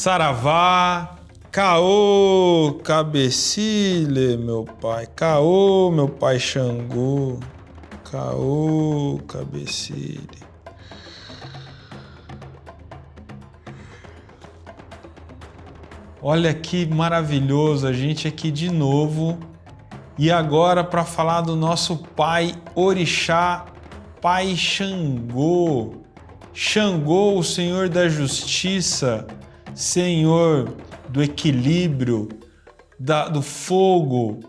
Saravá, caô, cabecile, meu pai. Caô, meu pai Xangô. Caô, cabecile. Olha que maravilhoso, a gente aqui de novo. E agora para falar do nosso pai orixá, pai Xangô. Xangô, o Senhor da Justiça, Senhor do equilíbrio, do fogo,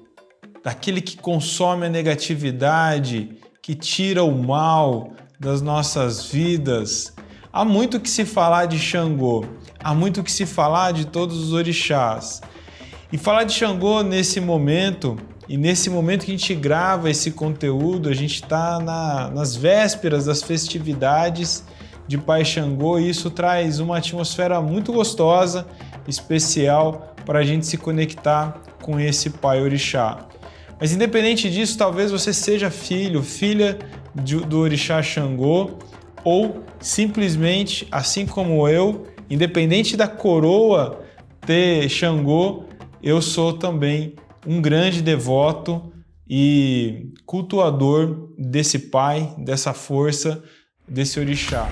daquele que consome a negatividade, que tira o mal das nossas vidas. Há muito que se falar de Xangô, há muito que se falar de todos os orixás. E falar de Xangô nesse momento, e nesse momento que a gente grava esse conteúdo, a gente está nas vésperas das festividades de Pai Xangô, e isso traz uma atmosfera muito gostosa, especial, para a gente se conectar com esse Pai Orixá. Mas independente disso, talvez você seja filho, filha do Orixá Xangô, ou simplesmente, assim como eu, independente da coroa de Xangô, eu sou também um grande devoto e cultuador desse Pai, dessa força, desse Orixá.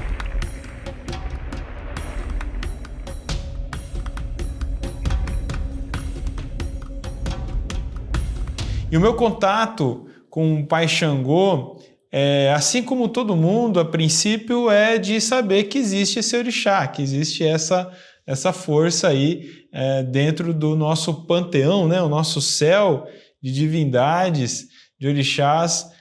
E o meu contato com o Pai Xangô, assim como todo mundo, a princípio, é de saber que existe esse orixá, que existe essa força aí dentro do nosso panteão, né? O nosso céu de divindades, de orixás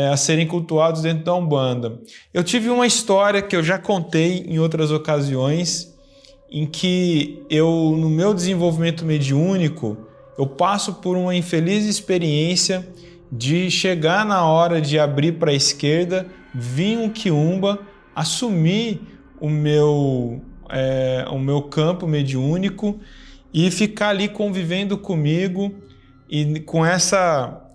a serem cultuados dentro da Umbanda. Eu tive uma história que eu já contei em outras ocasiões, em que eu, no meu desenvolvimento mediúnico, eu passo por uma infeliz experiência de chegar na hora de abrir para a esquerda, vir um quiumba, assumir o meu campo mediúnico e ficar ali convivendo comigo e com essa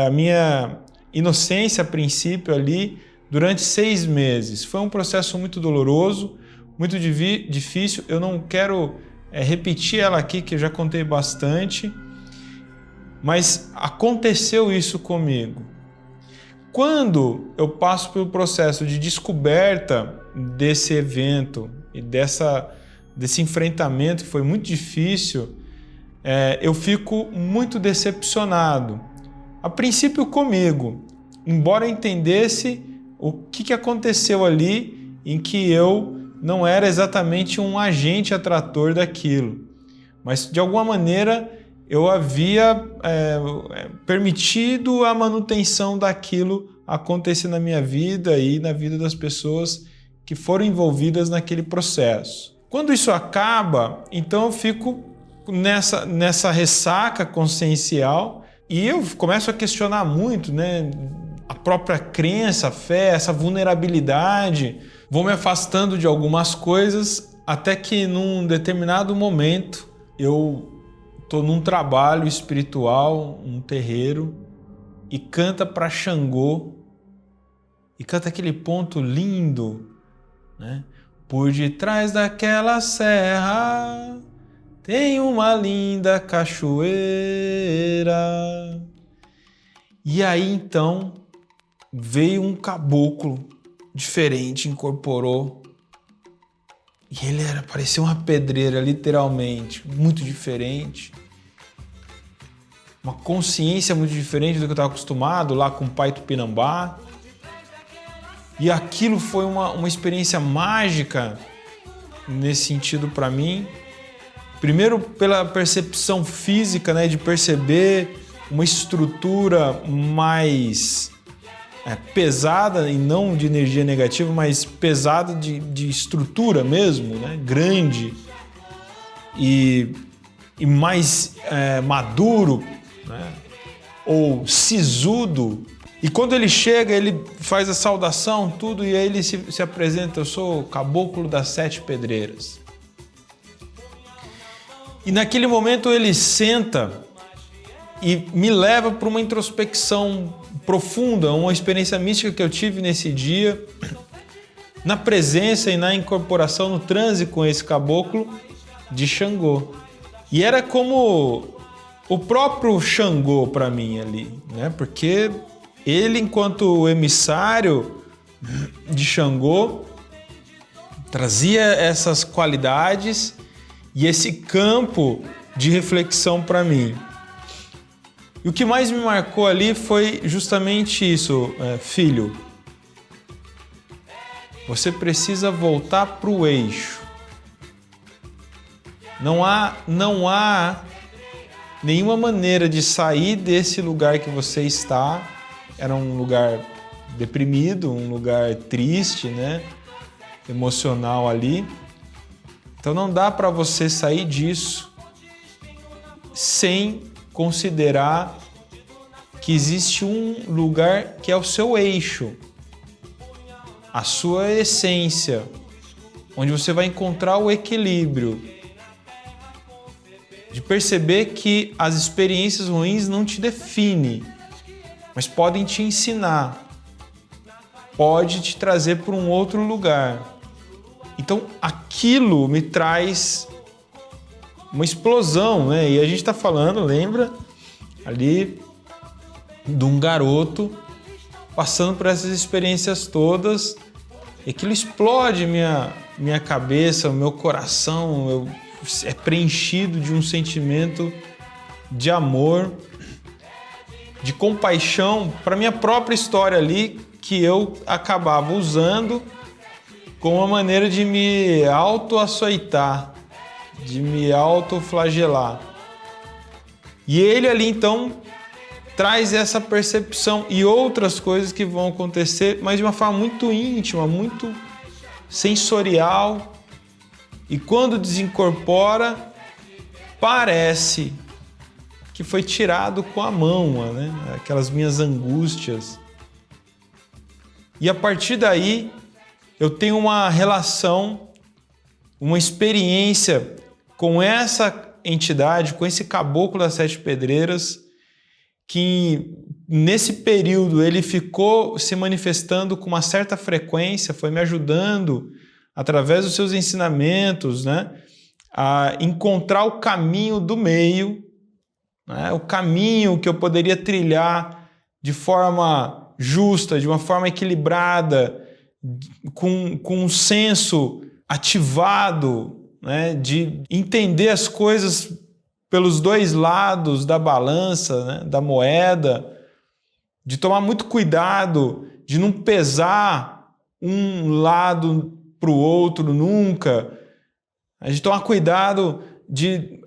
a minha inocência a princípio ali durante 6 meses. Foi um processo muito doloroso, muito difícil. Eu não quero repetir ela aqui, que eu já contei bastante, mas aconteceu isso comigo. Quando eu passo pelo processo de descoberta desse evento e desse enfrentamento, que foi muito difícil, eu fico muito decepcionado. A princípio comigo, embora eu entendesse o que aconteceu ali, em que eu não era exatamente um agente atrator daquilo, mas de alguma maneira eu havia permitido a manutenção daquilo acontecer na minha vida e na vida das pessoas que foram envolvidas naquele processo. Quando isso acaba, então eu fico nessa ressaca consciencial e eu começo a questionar muito, né, a própria crença, a fé, essa vulnerabilidade. Vou me afastando de algumas coisas até que num determinado momento eu estou num trabalho espiritual, um terreiro, e canta para Xangô, e canta aquele ponto lindo, né? Por detrás daquela serra tem uma linda cachoeira. E aí então veio um caboclo diferente, incorporou. E ele parecia uma pedreira, literalmente, muito diferente. Uma consciência muito diferente do que eu estava acostumado lá com o Pai Tupinambá. E aquilo foi uma experiência mágica nesse sentido para mim. Primeiro pela percepção física, né, de perceber uma estrutura mais pesada, e não de energia negativa, mas pesada de estrutura mesmo, né? Grande e mais maduro, né? Ou sisudo. E quando ele chega, ele faz a saudação, tudo, e aí ele se apresenta: eu sou o caboclo das 7 pedreiras. E naquele momento ele senta e me leva para uma introspecção profunda, uma experiência mística que eu tive nesse dia, na presença e na incorporação, no transe com esse caboclo. de Xangô. E era como o próprio Xangô para mim ali, né? Porque ele, enquanto emissário de Xangô, trazia essas qualidades e esse campo de reflexão para mim. E o que mais me marcou ali foi justamente isso, filho. Você precisa voltar para o eixo. Não há nenhuma maneira de sair desse lugar que você está. Era um lugar deprimido, um lugar triste, né? Emocional ali. Então não dá para você sair disso sem considerar que existe um lugar que é o seu eixo, a sua essência, onde você vai encontrar o equilíbrio de perceber que as experiências ruins não te definem, mas podem te ensinar, pode te trazer para um outro lugar. Então aquilo me traz uma explosão, né? E a gente está falando, lembra, ali de um garoto passando por essas experiências todas, e aquilo explode minha cabeça, o meu coração é preenchido de um sentimento de amor, de compaixão para minha própria história ali, que eu acabava usando como uma maneira de me autoaçoitar, de me autoflagelar. E ele ali então traz essa percepção e outras coisas que vão acontecer, mas de uma forma muito íntima, muito sensorial. E quando desincorpora, parece que foi tirado com a mão, né? Aquelas minhas angústias. E a partir daí, eu tenho uma relação, uma experiência com essa entidade, com esse caboclo das Sete Pedreiras, que nesse período ele ficou se manifestando com uma certa frequência, foi me ajudando através dos seus ensinamentos, né, a encontrar o caminho do meio, né, o caminho que eu poderia trilhar de forma justa, de uma forma equilibrada, com um senso ativado, né, de entender as coisas pelos dois lados da balança, né, da moeda, de tomar muito cuidado, de não pesar um lado para o outro nunca, de tomar cuidado de,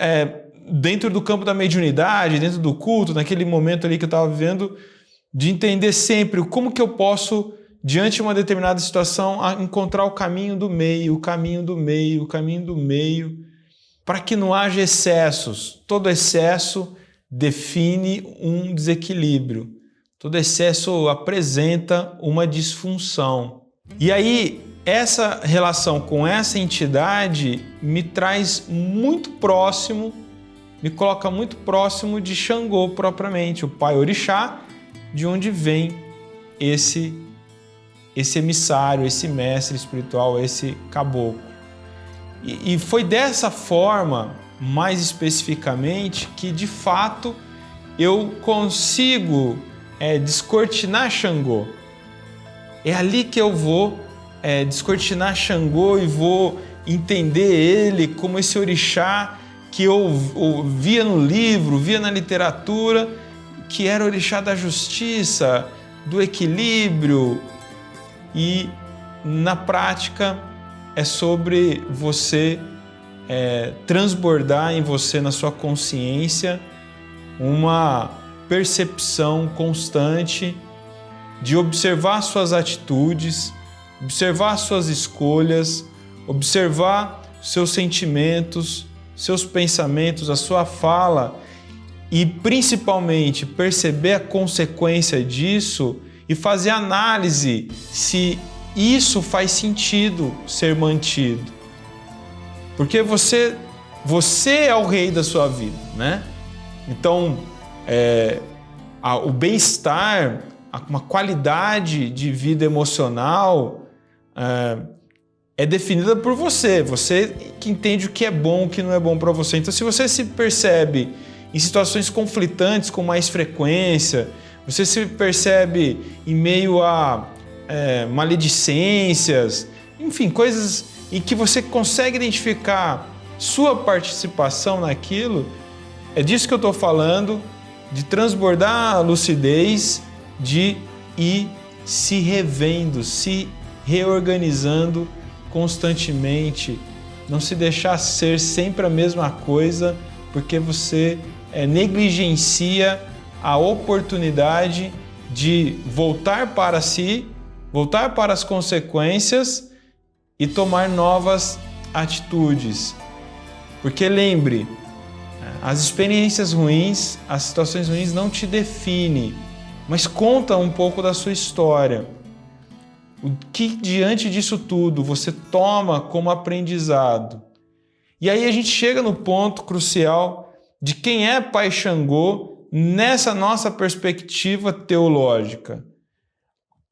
dentro do campo da mediunidade, dentro do culto, naquele momento ali que eu estava vivendo, de entender sempre como que eu posso, diante de uma determinada situação, encontrar o caminho do meio, o caminho do meio, o caminho do meio, para que não haja excessos. Todo excesso define um desequilíbrio. Todo excesso apresenta uma disfunção. E aí, essa relação com essa entidade me traz muito próximo, me coloca muito próximo de Xangô propriamente, o pai orixá, de onde vem esse emissário, esse mestre espiritual, esse caboclo. E foi dessa forma, mais especificamente, que de fato eu consigo descortinar Xangô. É ali que eu vou descortinar Xangô e vou entender ele como esse orixá que eu via no livro, via na literatura, que era orixá da justiça, do equilíbrio. E na prática é sobre você transbordar em você, na sua consciência, uma percepção constante de observar suas atitudes, observar suas escolhas, observar seus sentimentos, seus pensamentos, a sua fala e principalmente perceber a consequência disso e fazer análise se isso faz sentido ser mantido. Porque você é o rei da sua vida, né? Então, o bem-estar, uma qualidade de vida emocional é definida por você. Você que entende o que é bom, o que não é bom para você. Então, se você se percebe em situações conflitantes com mais frequência, você se percebe em meio a maledicências, enfim, coisas em que você consegue identificar sua participação naquilo, é disso que eu estou falando, de transbordar a lucidez, de ir se revendo, se reorganizando constantemente, não se deixar ser sempre a mesma coisa, porque você negligencia a oportunidade de voltar para si, voltar para as consequências e tomar novas atitudes. Porque lembre, as experiências ruins, as situações ruins não te definem, mas conta um pouco da sua história. O que diante disso tudo você toma como aprendizado? E aí a gente chega no ponto crucial de quem é Pai Xangô nessa nossa perspectiva teológica.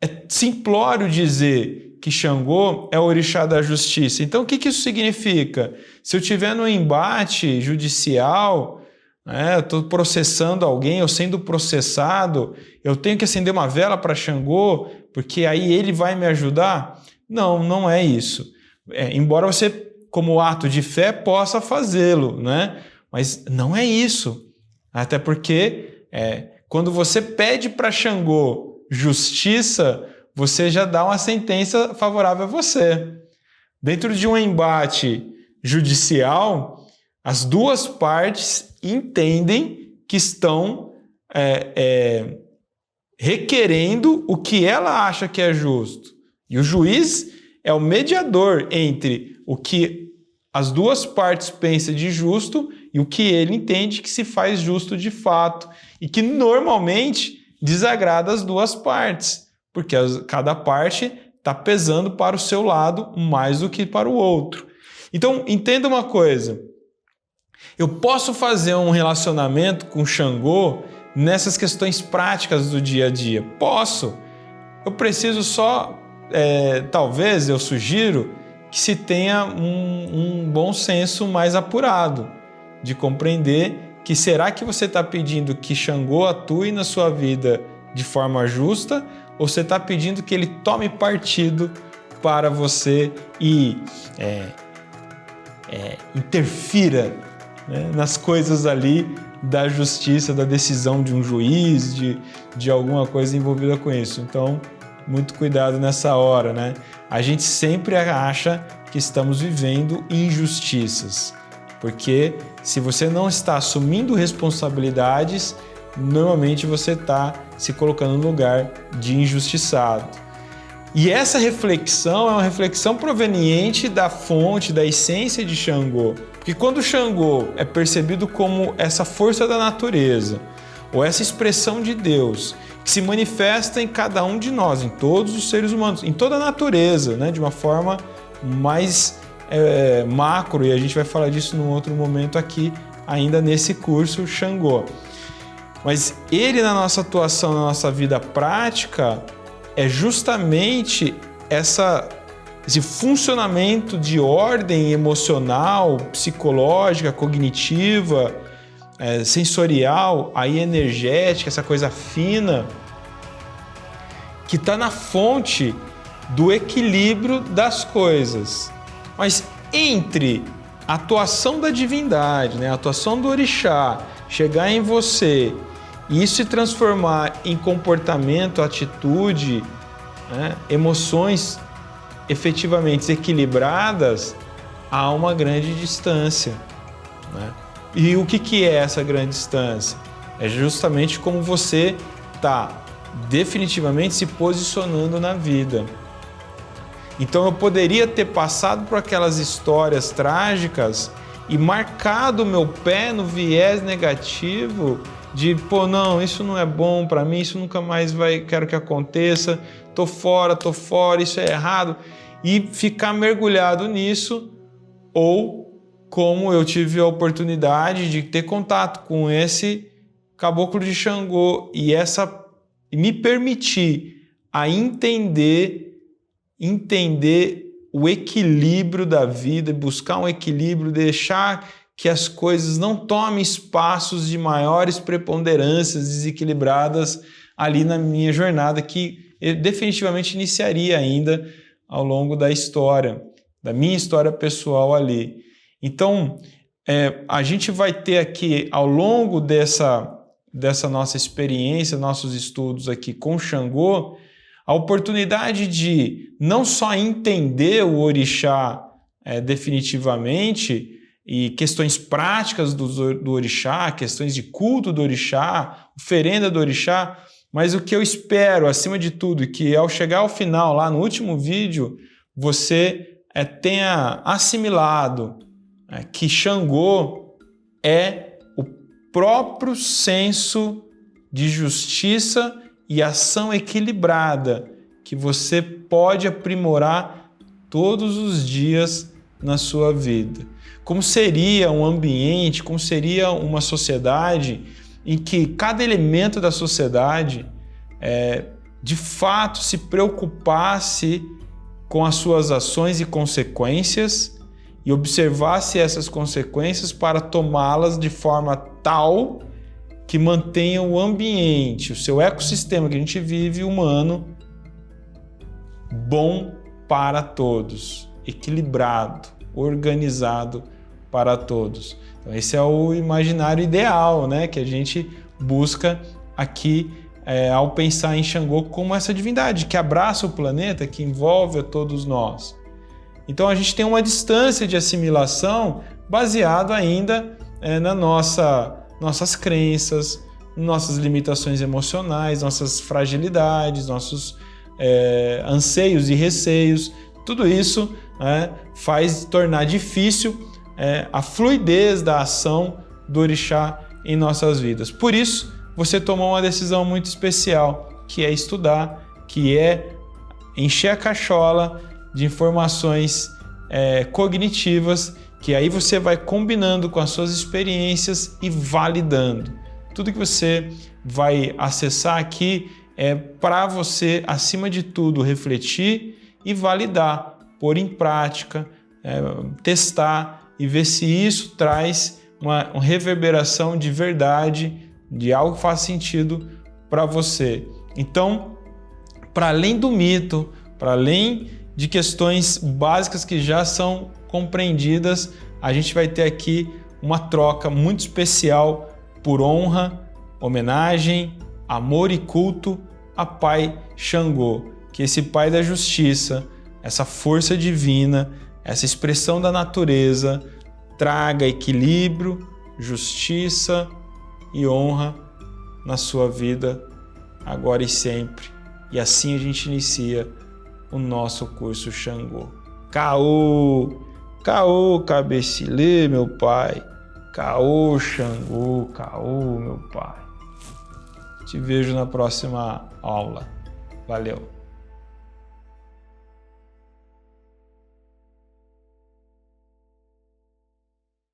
É simplório dizer que Xangô é o orixá da justiça. Então o que isso significa? Se eu estiver num embate judicial, eu estou processando alguém, ou sendo processado, eu tenho que acender uma vela para Xangô, porque aí ele vai me ajudar? Não, não é isso. Embora você, como ato de fé, possa fazê-lo, né? Mas não é isso. Até porque quando você pede para Xangô justiça, você já dá uma sentença favorável a você. Dentro de um embate judicial, as duas partes entendem que estão requerendo o que ela acha que é justo. E o juiz é o mediador entre o que as duas partes pensam de justo e o que ele entende que se faz justo de fato e que normalmente desagrada as duas partes, porque cada parte está pesando para o seu lado mais do que para o outro. Então, entenda uma coisa. Eu posso fazer um relacionamento com Xangô nessas questões práticas do dia a dia? Posso. Eu preciso só, talvez, eu sugiro que se tenha um bom senso mais apurado de compreender que será que você está pedindo que Xangô atue na sua vida de forma justa ou você está pedindo que ele tome partido para você e interfira, né, nas coisas ali da justiça, da decisão de um juiz, de alguma coisa envolvida com isso. Então, muito cuidado nessa hora, né? A gente sempre acha que estamos vivendo injustiças, porque se você não está assumindo responsabilidades, normalmente você está se colocando no lugar de injustiçado. E essa reflexão é uma reflexão proveniente da fonte, da essência de Xangô. Porque quando Xangô é percebido como essa força da natureza, ou essa expressão de Deus, que se manifesta em cada um de nós, em todos os seres humanos, em toda a natureza, né, de uma forma mais macro, e a gente vai falar disso num outro momento aqui, ainda nesse curso Xangô. Mas ele na nossa atuação, na nossa vida prática, é justamente esse funcionamento de ordem emocional, psicológica, cognitiva, sensorial, aí energética, essa coisa fina, que está na fonte do equilíbrio das coisas. Mas entre a atuação da divindade, né, a atuação do orixá, chegar em você e isso se transformar em comportamento, atitude, né, emoções efetivamente equilibradas, há uma grande distância, né? E o que é essa grande distância? É justamente como você está definitivamente se posicionando na vida. Então eu poderia ter passado por aquelas histórias trágicas e marcado o meu pé no viés negativo de, não, isso não é bom para mim, isso nunca mais quero que aconteça, tô fora, isso é errado, e ficar mergulhado nisso, ou como eu tive a oportunidade de ter contato com esse caboclo de Xangô e me permitir a entender o equilíbrio da vida, buscar um equilíbrio, deixar que as coisas não tomem espaços de maiores preponderâncias desequilibradas ali na minha jornada, que eu definitivamente iniciaria ainda ao longo da história, da minha história pessoal ali. Então, a gente vai ter aqui, ao longo dessa nossa experiência, nossos estudos aqui com Xangô, a oportunidade de não só entender o orixá definitivamente, e questões práticas do orixá, questões de culto do orixá, oferenda do orixá, mas o que eu espero, acima de tudo, é que ao chegar ao final, lá no último vídeo, você tenha assimilado que Xangô é o próprio senso de justiça e ação equilibrada que você pode aprimorar todos os dias na sua vida. Como seria um ambiente, como seria uma sociedade em que cada elemento da sociedade de fato se preocupasse com as suas ações e consequências e observasse essas consequências para tomá-las de forma tal que mantenha o ambiente, o seu ecossistema que a gente vive humano, bom para todos, equilibrado, organizado para todos. Então, esse é o imaginário ideal, né, que a gente busca aqui ao pensar em Xangô como essa divindade que abraça o planeta, que envolve a todos nós. Então a gente tem uma distância de assimilação baseado ainda nas nossas crenças, nossas limitações emocionais, nossas fragilidades, nossos anseios e receios. Tudo isso faz tornar difícil a fluidez da ação do orixá em nossas vidas. Por isso, você tomou uma decisão muito especial, que é estudar, que é encher a cachola de informações cognitivas, que aí você vai combinando com as suas experiências e validando. Tudo que você vai acessar aqui é para você, acima de tudo, refletir e validar, pôr em prática, testar e ver se isso traz uma reverberação de verdade, de algo que faz sentido para você. Então, para além do mito, para além de questões básicas que já são compreendidas, a gente vai ter aqui uma troca muito especial por honra, homenagem, amor e culto a Pai Xangô, que esse Pai da Justiça, essa força divina, essa expressão da natureza, traga equilíbrio, justiça e honra na sua vida, agora e sempre. E assim a gente inicia o nosso curso Xangô. Caô! Caô, cabecilê, meu pai! Caô, Xangô! Caô, meu pai! Te vejo na próxima aula. Valeu!